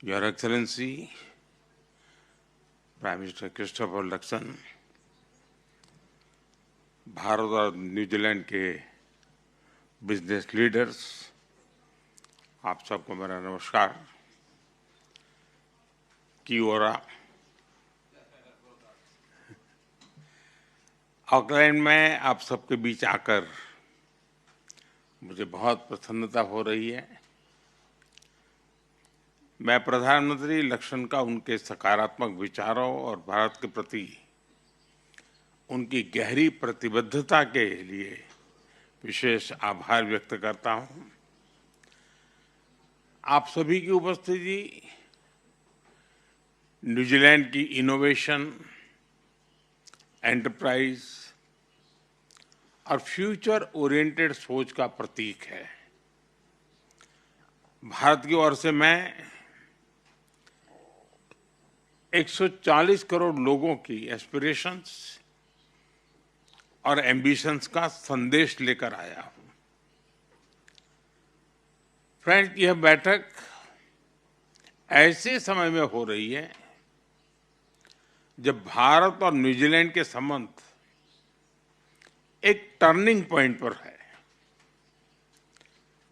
Your Excellency, Prime Minister Christopher Luxon, Bharat और New Zealand के business leaders, आप सबको मेरा नमस्कार। की ओरा ऑकलैंड में आप सबके बीच आकर मुझे बहुत प्रसन्नता हो रही है। मैं प्रधानमंत्री लक्ष्मण का उनके सकारात्मक विचारों और भारत के प्रति उनकी गहरी प्रतिबद्धता के लिए विशेष आभार व्यक्त करता हूं। आप सभी की उपस्थिति न्यूजीलैंड की इनोवेशन, एंटरप्राइज और फ्यूचर ओरिएंटेड सोच का प्रतीक है। भारत की ओर से मैं 140 करोड़ लोगों की एस्पिरेशंस और एम्बिशंस का संदेश लेकर आया हूं। फ्रेंड्स, यह बैठक ऐसे समय में हो रही है जब भारत और न्यूजीलैंड के संबंध एक टर्निंग पॉइंट पर है।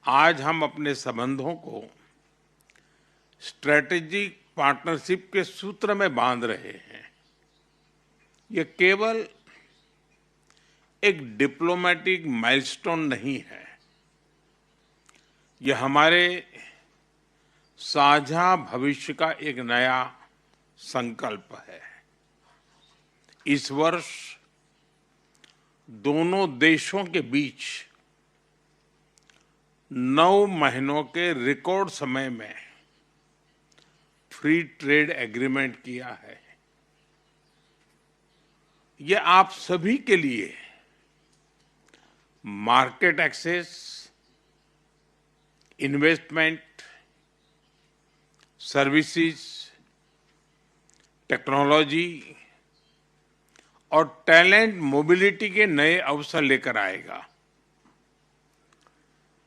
आज हम अपने संबंधों को स्ट्रेटेजिक पार्टनरशिप के सूत्र में बांध रहे हैं। यह केवल एक डिप्लोमेटिक माइलस्टोन नहीं है, यह हमारे साझा भविष्य का एक नया संकल्प है। इस वर्ष दोनों देशों के बीच 9 महीनों के रिकॉर्ड समय में फ्री ट्रेड एग्रीमेंट किया है। यह आप सभी के लिए market access, investment, services, technology और टैलेंट मोबिलिटी के नए अवसर लेकर आएगा।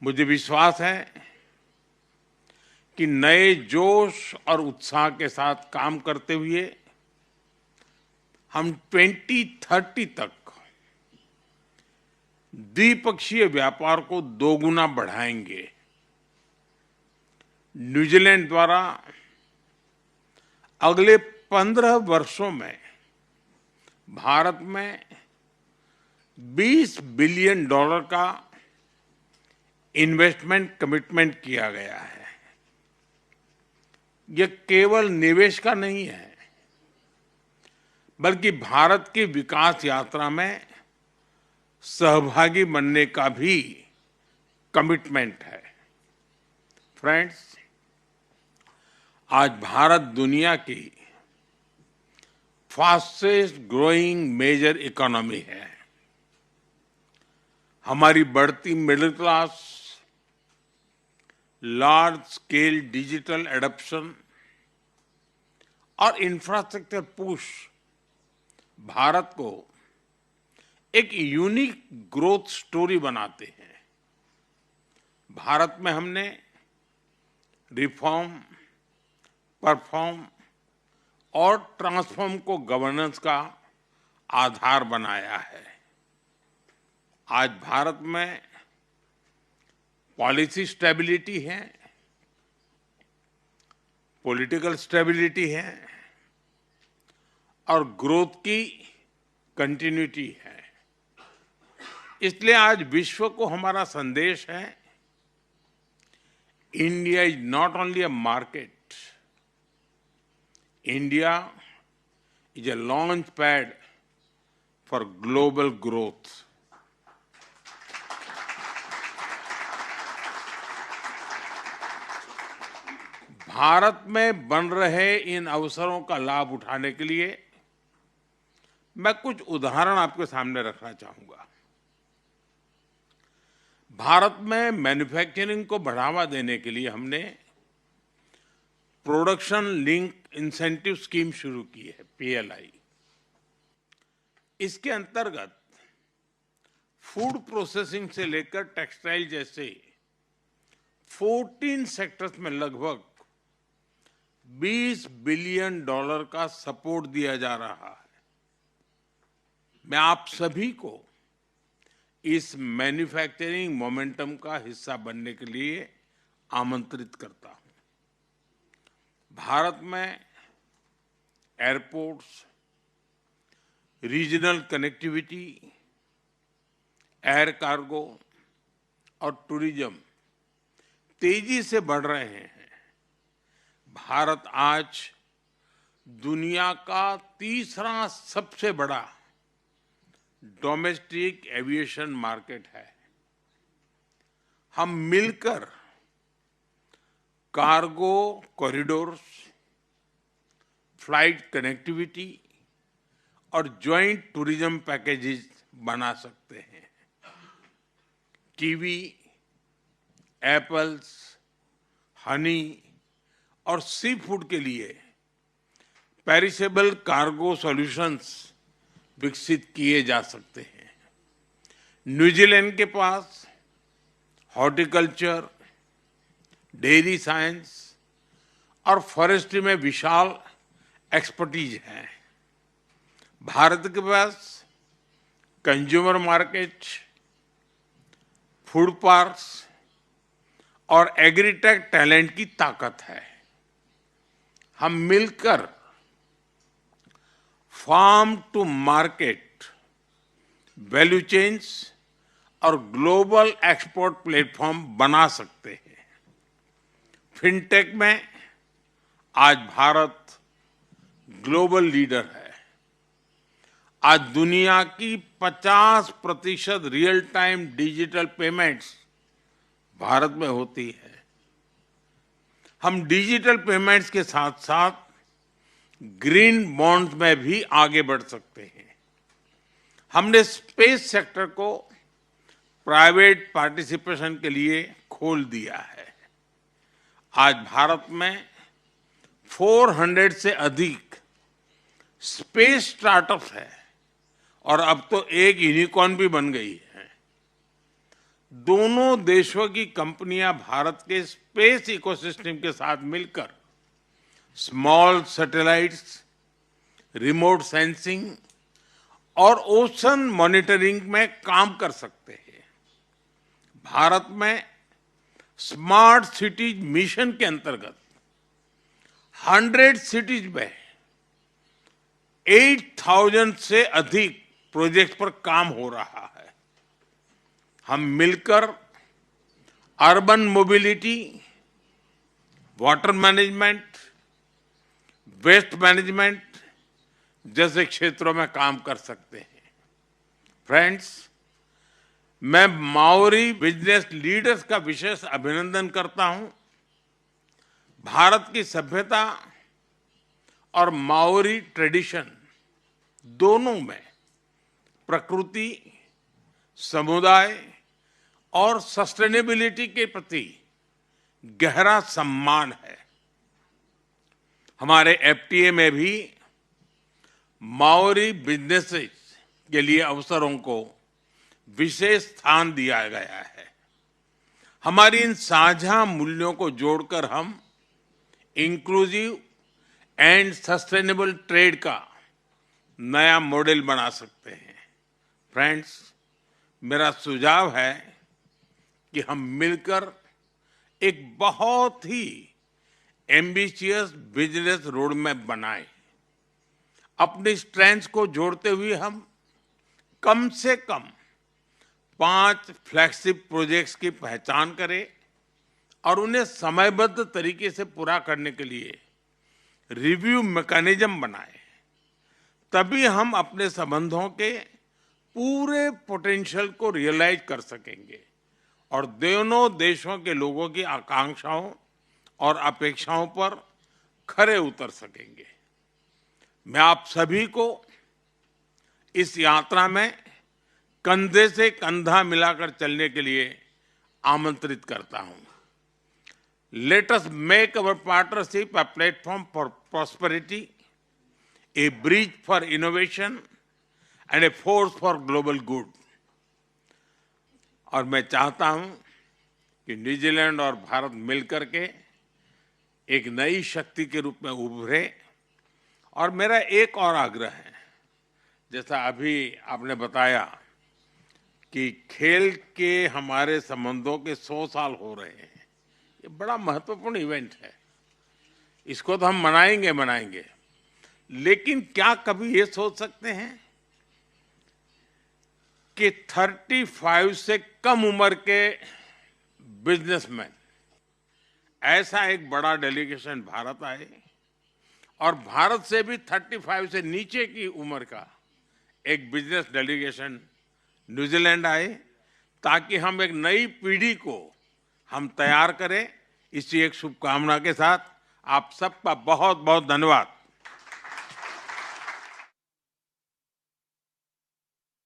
मुझे विश्वास है कि नए जोश और उत्साह के साथ काम करते हुए हम 2030 तक द्विपक्षीय व्यापार को दोगुना बढ़ाएंगे। न्यूजीलैंड द्वारा अगले 15 वर्षों में भारत में $20 बिलियन का इन्वेस्टमेंट कमिटमेंट किया गया है। यह केवल निवेश का नहीं है, बल्कि भारत की विकास यात्रा में सहभागी बनने का भी कमिटमेंट है। फ्रेंड्स, आज भारत दुनिया की फास्टेस्ट ग्रोइंग मेजर इकोनॉमी है। हमारी बढ़ती middle class, large scale digital adoption और इंफ्रास्ट्रक्चर पुश भारत को एक यूनिक ग्रोथ स्टोरी बनाते हैं। भारत में हमने रिफॉर्म, परफॉर्म और ट्रांसफॉर्म को गवर्नेंस का आधार बनाया है। आज भारत में पॉलिसी स्टेबिलिटी है, पॉलिटिकल स्टेबिलिटी है और ग्रोथ की कंटिन्यूटी है। इसलिए आज विश्व को हमारा संदेश है, India is not only a market, India is a launch pad for global growth. Bharat में बन रहे इन अवसरों का लाभ उठाने के लिए मैं कुछ उदाहरण आपके सामने रखना चाहूंगा। भारत में मैन्युफैक्चरिंग को बढ़ावा देने के लिए हमने प्रोडक्शन लिंक इंसेंटिव स्कीम शुरू की है, PLI। इसके अंतर्गत फूड प्रोसेसिंग से लेकर टेक्सटाइल जैसे 14 सेक्टर्स में लगभग $20 बिलियन का सपोर्ट दिया जा रहा है। मैं आप सभी को इस मैन्युफैक्चरिंग मोमेंटम का हिस्सा बनने के लिए आमंत्रित करता हूं। भारत में airports, regional connectivity, air cargo और टूरिज्म तेजी से बढ़ रहे हैं। भारत आज दुनिया का तीसरा सबसे बड़ा डोमेस्टिक एविएशन मार्केट है। हम मिलकर कार्गो कॉरिडोर्स, फ्लाइट कनेक्टिविटी और ज्वाइंट टूरिज्म पैकेजेस बना सकते हैं। कीवी, एप्पल्स, हनी और सी फूड के लिए पेरिशेबल कार्गो सॉल्यूशंस विकसित किए जा सकते हैं। न्यूजीलैंड के पास हॉर्टिकल्चर, डेयरी साइंस और फॉरेस्ट्री में विशाल एक्सपर्टीज है। भारत के पास कंज्यूमर मार्केट, फूड पार्क्स और एग्रीटेक टैलेंट की ताकत है। हम मिलकर farm to market, value chains और ग्लोबल एक्सपोर्ट प्लेटफॉर्म बना सकते हैं। फिनटेक में आज भारत ग्लोबल लीडर है। आज दुनिया की 50% real time digital payments Bharat में होती है। हम डिजिटल पेमेंट्स के साथ साथ ग्रीन बॉन्ड में भी आगे बढ़ सकते हैं। हमने स्पेस सेक्टर को प्राइवेट पार्टिसिपेशन के लिए खोल दिया है। आज भारत में 400 से अधिक स्पेस स्टार्टअप्स है और अब तो एक यूनिकॉर्न भी बन गई है। दोनों देशों की कंपनियां भारत के स्पेस इकोसिस्टम के साथ मिलकर स्मॉल सैटेलाइट्स, रिमोट सेंसिंग और ओशन मॉनिटरिंग में काम कर सकते हैं। भारत में स्मार्ट सिटीज मिशन के अंतर्गत 100 सिटीज में 8,000 से अधिक प्रोजेक्ट पर काम हो रहा है। हम मिलकर urban mobility, water management, waste management जैसे क्षेत्रों में काम कर सकते हैं। फ्रेंड्स, मैं माओरी बिजनेस लीडर्स का विशेष अभिनंदन करता हूं। भारत की सभ्यता और माओरी ट्रेडिशन दोनों में प्रकृति, समुदाय और सस्टेनेबिलिटी के प्रति गहरा सम्मान है। हमारे एफटीए में भी माओरी बिजनेसेस के लिए अवसरों को विशेष स्थान दिया गया है। हमारी इन साझा मूल्यों को जोड़कर हम इंक्लूसिव एंड सस्टेनेबल ट्रेड का नया मॉडल बना सकते हैं। फ्रेंड्स, मेरा सुझाव है कि हम मिलकर एक बहुत ही एम्बिशियस बिजनेस रोड मैप बनाएं। अपनी स्ट्रेंथ को जोड़ते हुए हम कम से कम 5 फ्लैगशिप प्रोजेक्ट्स की पहचान करें और उन्हें समयबद्ध तरीके से पूरा करने के लिए रिव्यू मैकेनिज्म बनाएं। तभी हम अपने संबंधों के पूरे पोटेंशियल को रियलाइज कर सकेंगे और दोनों देशों के लोगों की आकांक्षाओं और अपेक्षाओं पर खरे उतर सकेंगे। मैं आप सभी को इस यात्रा में कंधे से कंधा मिलाकर चलने के लिए आमंत्रित करता हूं। Let us make our partnership a platform for prosperity, a bridge for innovation and a force for global good। और मैं चाहता हूं कि न्यूजीलैंड और भारत मिलकर के एक नई शक्ति के रूप में उभरे। और मेरा एक और आग्रह है, जैसा अभी आपने बताया कि खेल के हमारे संबंधों के 100 साल हो रहे हैं, ये बड़ा महत्वपूर्ण इवेंट है, इसको तो हम मनाएंगे मनाएंगे, लेकिन क्या कभी ये सोच सकते हैं कि 35 से कम उम्र के बिजनेसमैन ऐसा एक बड़ा डेलीगेशन भारत आए और भारत से भी 35 से नीचे की उम्र का एक बिजनेस डेलीगेशन न्यूजीलैंड आए, ताकि हम एक नई पीढ़ी को हम तैयार करें। इसी एक शुभकामना के साथ आप सबका बहुत बहुत धन्यवाद।